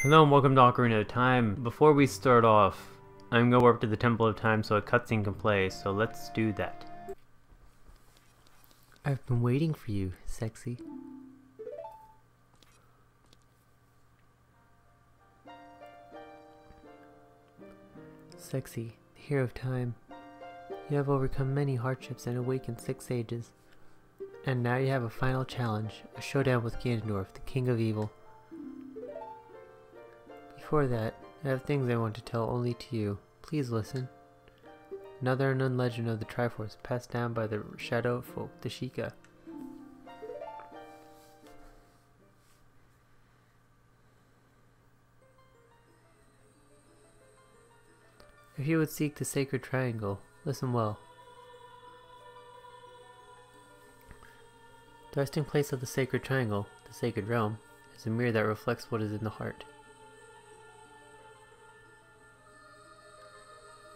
Hello and welcome to Ocarina of Time. Before we start off, I'm going to warp to the Temple of Time so a cutscene can play, so let's do that. I've been waiting for you, sexy. Sexy, hero of time. You have overcome many hardships and awakened 6 ages. And now you have a final challenge, a showdown with Ganondorf, the King of Evil. Before that, I have things I want to tell only to you. Please listen. Another unknown legend of the Triforce passed down by the shadow folk, the Sheikah. If you would seek the sacred triangle, listen well. The resting place of the sacred triangle, the sacred realm, is a mirror that reflects what is in the heart.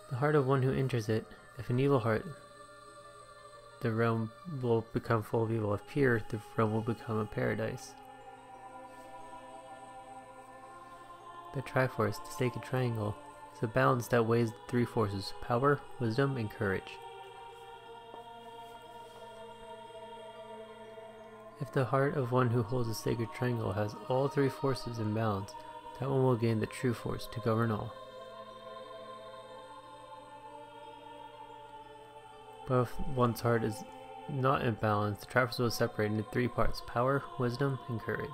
The heart of one who enters it, if an evil heart, the realm will become full of evil. If pure, the realm will become a paradise. The Triforce, the sacred triangle, is a balance that weighs the 3 forces: power, wisdom, and courage. If the heart of one who holds the sacred triangle has all 3 forces in balance, that one will gain the true force to govern all. But if one's heart is not in balance, the Triforce will separate into 3 parts: power, wisdom, and courage.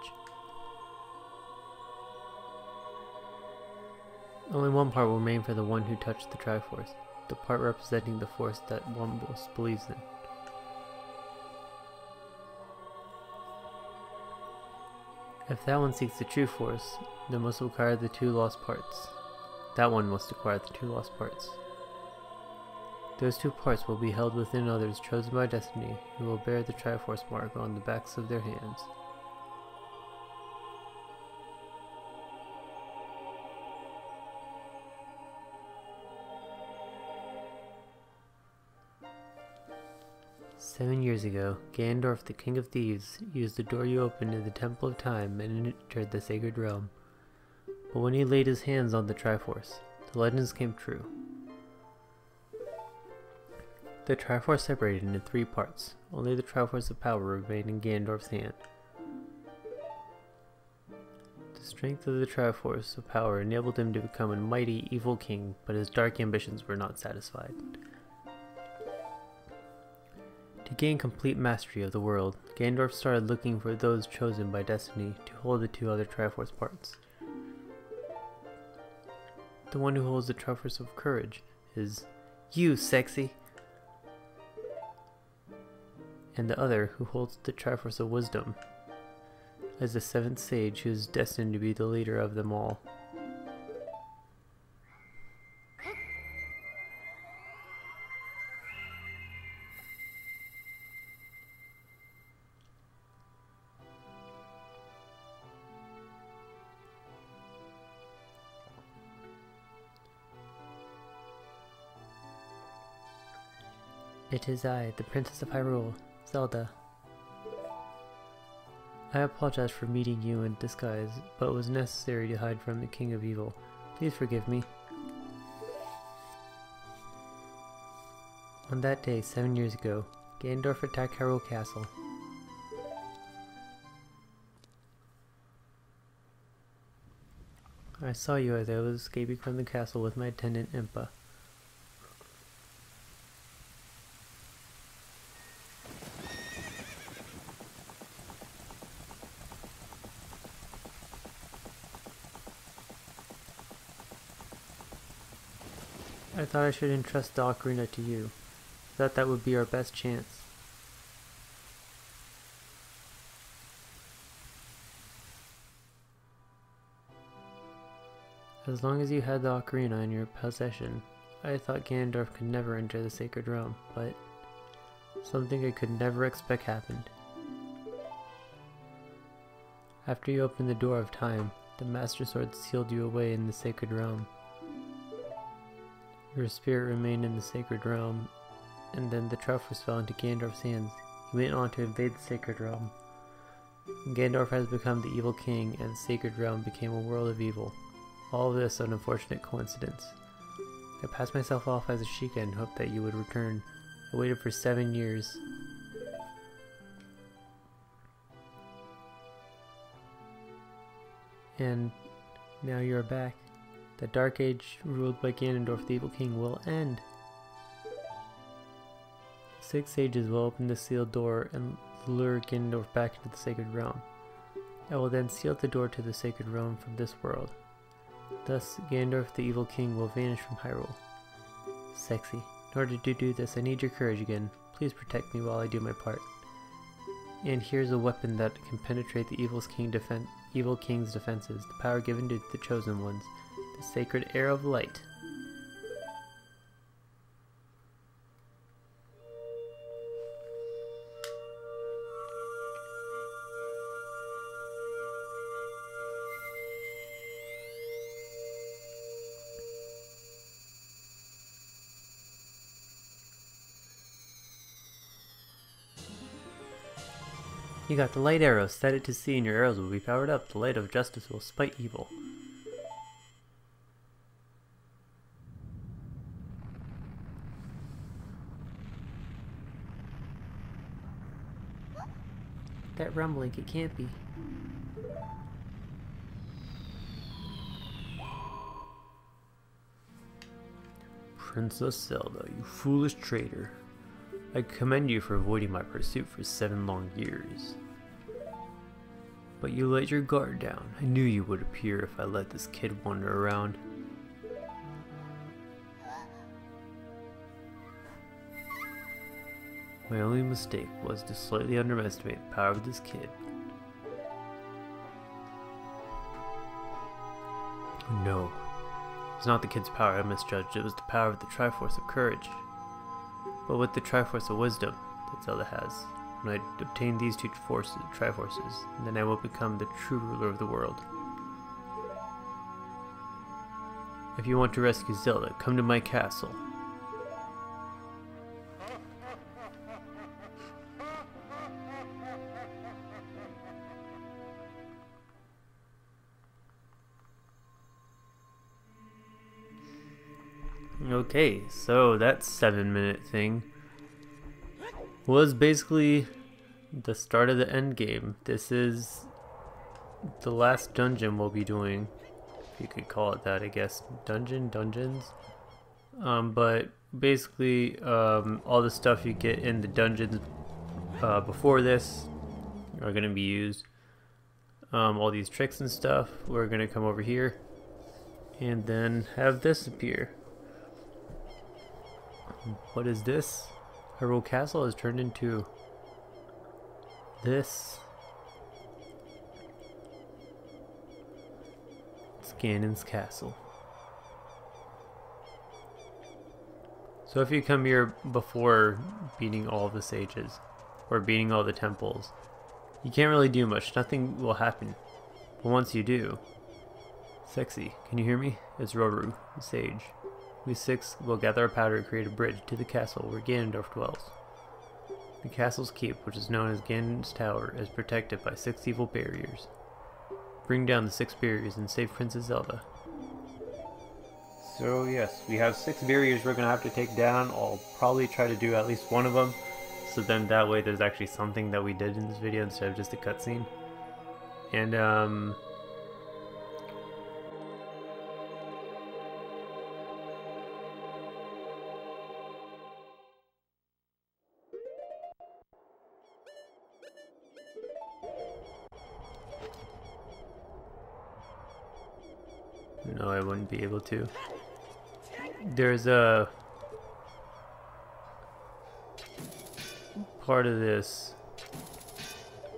Only one part will remain for the one who touched the Triforce, the part representing the force that one most believes in. If that one seeks the true force, then must acquire the 2 lost parts. That one must acquire the 2 lost parts. Those 2 parts will be held within others chosen by destiny, who will bear the Triforce mark on the backs of their hands. "7 years ago, Ganondorf, the King of Thieves, used the door you opened in the Temple of Time and entered the sacred realm. But when he laid his hands on the Triforce, the legends came true. The Triforce separated into 3 parts. Only the Triforce of power remained in Ganondorf's hand. The strength of the Triforce of power enabled him to become a mighty, evil king, but his dark ambitions were not satisfied. To gain complete mastery of the world, Ganondorf started looking for those chosen by destiny to hold the 2 other Triforce parts. The one who holds the Triforce of courage is you, sexy! And the other, who holds the Triforce of wisdom, as the 7th sage who is destined to be the leader of them all. It is I, the Princess of Hyrule, Zelda. I apologize for meeting you in disguise, but it was necessary to hide from the King of Evil. Please forgive me. On that day, 7 years ago, Ganondorf attacked Hyrule Castle. I saw you as I was escaping from the castle with my attendant Impa. I thought I should entrust the Ocarina to you. I thought that would be our best chance. As long as you had the Ocarina in your possession, I thought Ganondorf could never enter the sacred realm, but something I could never expect happened. After you opened the door of time, the Master Sword sealed you away in the sacred realm. Your spirit remained in the sacred realm, and then the Triforce fell into Ganondorf's hands. He went on to invade the sacred realm. Ganondorf has become the evil king, and the sacred realm became a world of evil. All of this an unfortunate coincidence. I passed myself off as a Sheikah and hoped that you would return. I waited for 7 years. And now you are back. The Dark Age, ruled by Ganondorf, the evil king, will end. 6 sages will open the sealed door and lure Ganondorf back into the sacred realm. I will then seal the door to the sacred realm from this world. Thus, Ganondorf, the evil king, will vanish from Hyrule. Sexy. In order to do this, I need your courage again. Please protect me while I do my part. And here's a weapon that can penetrate the evil king's defenses, the power given to the chosen ones, the sacred air of light. You got the light arrow. Set it to sea and your arrows will be powered up. The light of justice will spite evil. That rumbling, it can't be. Princess Zelda, you foolish traitor. I commend you for avoiding my pursuit for 7 long years. But you let your guard down. I knew you would appear if I let this kid wander around. My only mistake was to slightly underestimate the power of this kid. No, it was not the kid's power I misjudged, it was the power of the Triforce of Courage. But with the Triforce of Wisdom that Zelda has, when I obtain these 2 Triforces, then I will become the true ruler of the world. If you want to rescue Zelda, come to my castle. Okay, so that 7-minute thing was basically the start of the end game. This is the last dungeon we'll be doing, if you could call it that, I guess. Dungeons. But basically, all the stuff you get in the dungeons before this are going to be used. All these tricks and stuff, we're going to come over here and then have this appear. What is this? Hyrule Castle has turned into this. It's Ganon's castle. So if you come here before beating all the sages, or beating all the temples, you can't really do much. Nothing will happen. But once you do... Sexy, can you hear me? It's Roru, the sage. We 6 will gather our powder and create a bridge to the castle where Ganondorf dwells. The castle's keep, which is known as Ganon's Tower, is protected by 6 evil barriers. Bring down the 6 barriers and save Princess Zelda. So yes, we have 6 barriers we're going to have to take down. I'll probably try to do at least one of them, so then that way there's actually something that we did in this video instead of just a cutscene. And no, I wouldn't be able to. There's a part of this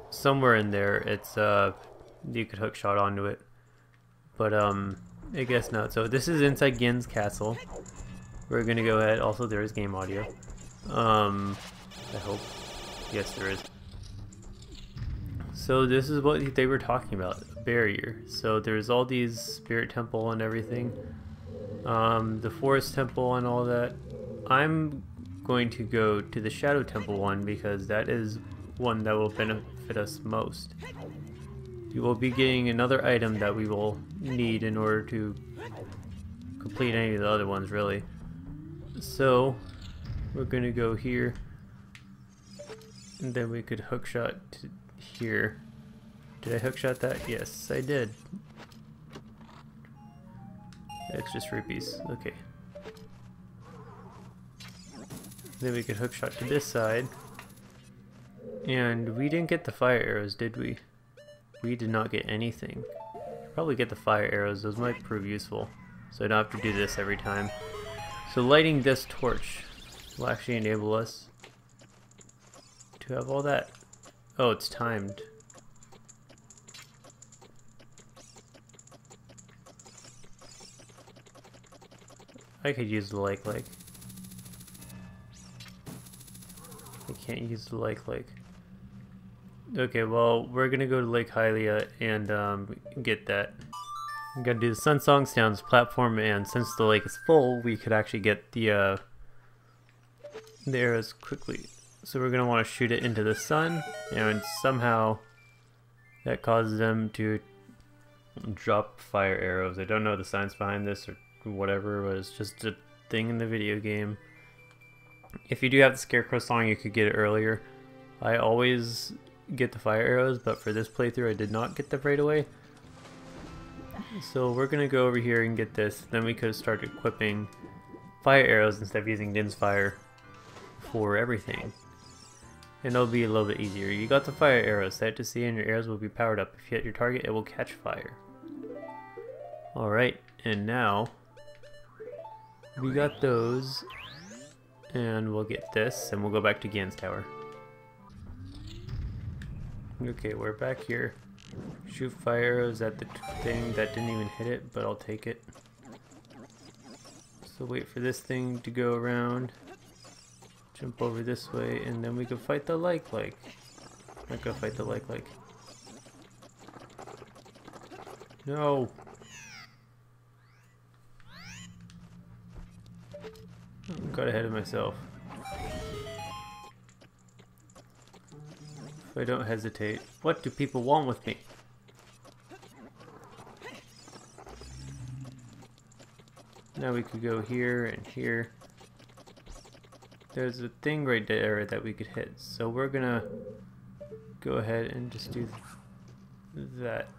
somewhere in there. It's you could hook shot onto it, but I guess not. So this is inside Ganon's castle. We're gonna go ahead. Also, there is game audio. I hope. Yes, there is. So this is what they were talking about, a barrier. So there's all these spirit temple and everything, the forest temple and all that. I'm going to go to the shadow temple one because that is one that will benefit us most. You will be getting another item that we will need in order to complete any of the other ones, really. So we're gonna go here, and then we could hookshot to here. Did I hookshot that? Yes, I did. Extra rupees. Okay. Then we could hookshot to this side. And we didn't get the fire arrows, did we? We did not get anything. Probably get the fire arrows. Those might prove useful. So I don't have to do this every time. So lighting this torch will actually enable us to have all that. Oh, it's timed. I could use the like. I can't use the like. Okay, well, we're gonna go to Lake Hylia and get that. I'm gonna do the Sun Song Sounds platform, and since the lake is full, we could actually get the arrows quickly. So we're gonna want to shoot it into the sun, and somehow that causes them to drop fire arrows. I don't know the science behind this or whatever, but it's just a thing in the video game. If you do have the Scarecrow song, you could get it earlier. I always get the fire arrows, but for this playthrough I did not get them right away. So we're gonna go over here and get this. Then we could start equipping fire arrows instead of using Din's fire for everything. And it'll be a little bit easier. You got the fire arrows set to C, and your arrows will be powered up. If you hit your target, it will catch fire. Alright, and now we got those, and we'll get this, and we'll go back to Gan's Tower. Okay, we're back here. Shoot fire arrows at the thing that didn't even hit it, but I'll take it. So wait for this thing to go around. Jump over this way, and then we can fight the like. Not gonna fight the like. No! Got ahead of myself. If I don't hesitate. What do people want with me? Now we could go here and here. There's a thing right there that we could hit. So we're gonna go ahead and just do that.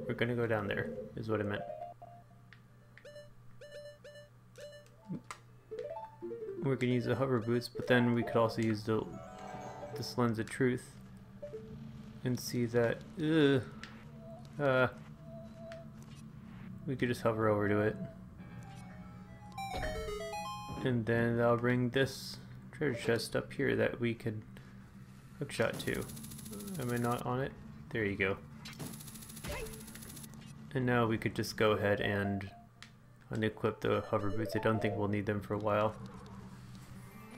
We're gonna go down there, is what I meant. We're gonna use the hover boots, but then we could also use this lens of truth and see that we could just hover over to it, and then that'll bring this treasure chest up here that we could hookshot to. Am I not on it? There you go. And now we could just go ahead and unequip the hover boots. I don't think we'll need them for a while.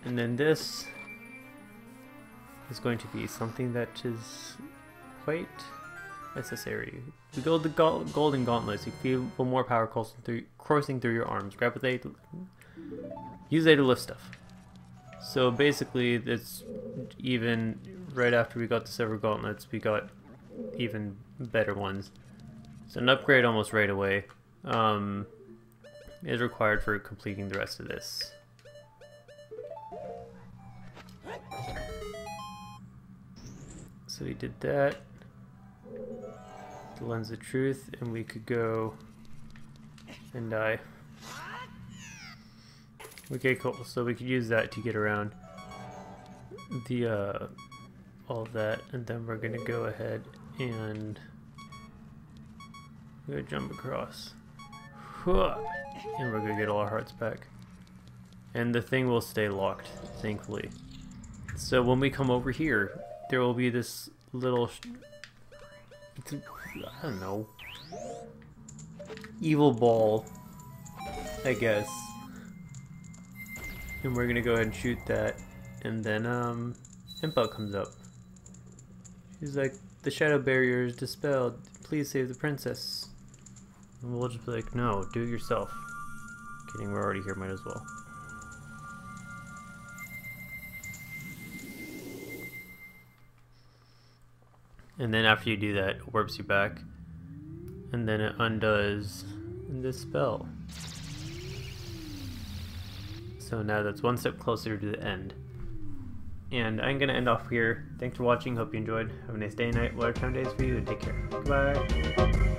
And then this is going to be something that is quite necessary. We go the golden gauntlets. You feel more power coursing through your arms. Grab with A, use A to lift stuff. So basically, it's even right after we got the silver gauntlets, we got even better ones. So an upgrade almost right away is required for completing the rest of this. So we did that. The lens of truth, and we could go and die. Okay, cool. So we could use that to get around the all of that, and then we're gonna go ahead and we're gonna jump across, and we're gonna get all our hearts back. And the thing will stay locked, thankfully. So when we come over here, there will be this little, I don't know, evil ball, I guess. And we're gonna go ahead and shoot that, and then Impa comes up. She's like, the shadow barrier is dispelled, please save the princess. And we'll just be like, no, do it yourself. Kidding, we're already here, might as well. And then after you do that, it warps you back. And then it undoes this spell. So now that's one step closer to the end. And I'm going to end off here. Thanks for watching. Hope you enjoyed. Have a nice day, night, whatever time it is for you. And take care. Goodbye.